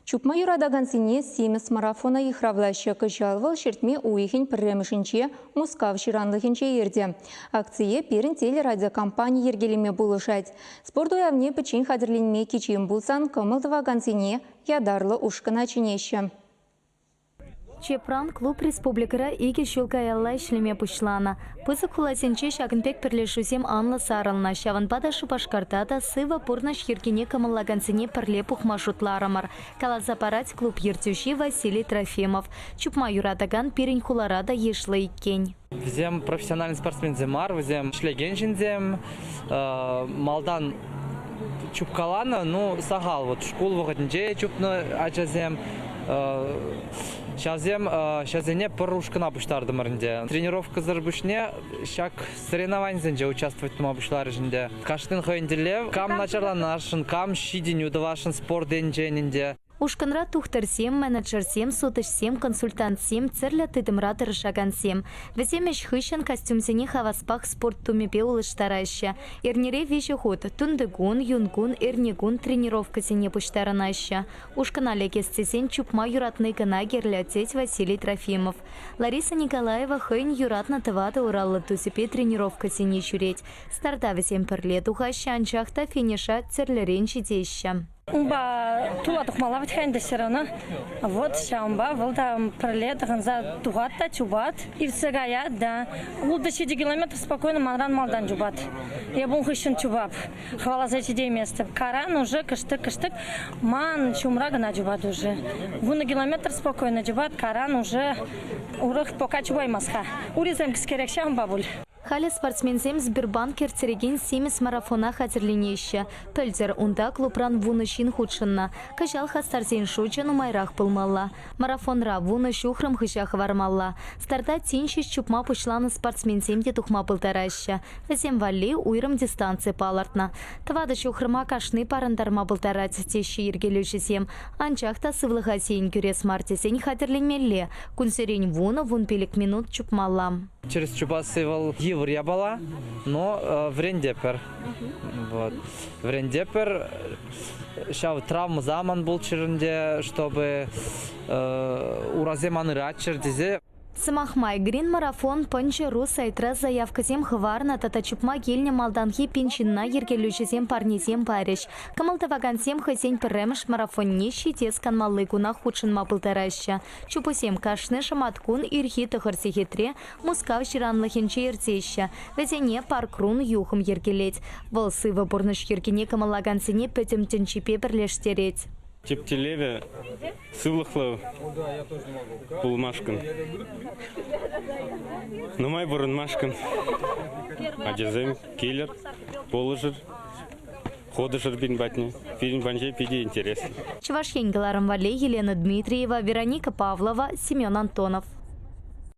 Чупма юрадаган сине семес марафона ихравлаща кыжалвал шертме уихин пірремішінче Мускав ширанлыхинче ерде. Акция перін телерадиокомпания ергелеме булышать. Спорт уявне пычин хадырленме кечен булсан кымылдываган сине ядарлы ушкына чинеща. Чепран клуб республикара иге шулкаялла ишлеме пушлана. Пызык хуласенче шагынпек пірлешусем анлы сарылна. Шаванпада шупашкартата сыва пурнаш еркене камыллагансыне пірле пухмашутларамар. Калазапарать клуб ертюши Василий Трофимов. Чупма юратаган пирень хуларада ешлы иккень. Візем профессиональный спортсмен земар, візем шлегеншіндем, малдан чупкалана, ну сагал, вот школ вғытынже чупны ачазем. Шазене порушкана буштардым арынде. Тренировка зарбушне, шак соревнованиенде участвовать тума бушлар жинде. Каштын хойнделев, кам начарланашын, кам шидин удавашын спорт денженінде. Ушканра тухтарсем, менеджерсем, сутышсем, консультантсем, церля тыдымра тырышагансем. Веземеш хыщен костюмсене хаваспах спорт тумепе улыштараща. Эрнере вещеход, тундыгун, юнгун, эрнегун тренировка сене пуштаранаща. Ушкана лекестесен чупма юратный гана герлятеть Василий Трофимов. Лариса Николаева хыйн юратна тывада уралла тусепе тренировка сене чуреть. Старта везем перлет ухаща, анчахта финиша церлерен читеща. Умба тула тухмалавать хэнда сирана. Вот шамба, волда пролет, ганза тугата, чубат. И в цегая, да. Ул до 10 километров спокойно манран малдан чубат. Я бун хыщен чубап. Хвала за эти места. Каран уже кыштык. Ман чумрага на чубат уже. Вун на километр спокойно чубат. Каран уже урых пока чубай масха. Урезаем кискерек шамбабуль. Хали спортсменсем Сбербанк ертереген семес марафона хатерлинеща. Пөлдер унда клубран вунышин худшынна. Кашал хастарсен шучен умайрах пылмалла. Марафонра вуны шухрым хышах вармалла. Старта тинчиш чупма пушланы спортсменсем де тухма пылтараща. Весем валли уйрым дистанция палартна. Тавада шухрыма кашны парандарма пылтарать тещи ергелюшесем. Анчахта сывлыха сейн кюрес мартесен хатерлинмелле. Кунсерень вуны вун пилик минут чупмаллам. Через чупасывал я была, но в рендепер. Вот. В рендепер сейчас травма заман был чернде, чтобы ураземаны ратчер дизе. Самахмай грин марафон панче рус айтра заявкасем хварна тата чупма гельне малданхи пинчинна ергелюшесем парнесем париш. Камалтавагансем хасень премш марафон нищий тез канмаллы гунах худшин мапылтараща. Чупусем кашны шаматкун ирхи тахарсихитре Мускав ширанлыхинче иртеща. Везене паркрун юхым ергелеть. Волсы выборныш ергене камалагансене петем тенчипе перлештереть. Тептелеве сывлыхлы пулмашкан. Нумай бурынмашкан. Аджазем киллер, положер, ходышер бин батни. Фильм банже пиди интерес. Чувашьенгаларам Вале, Елена Дмитриева, Вероника Павлова, Семен Антонов.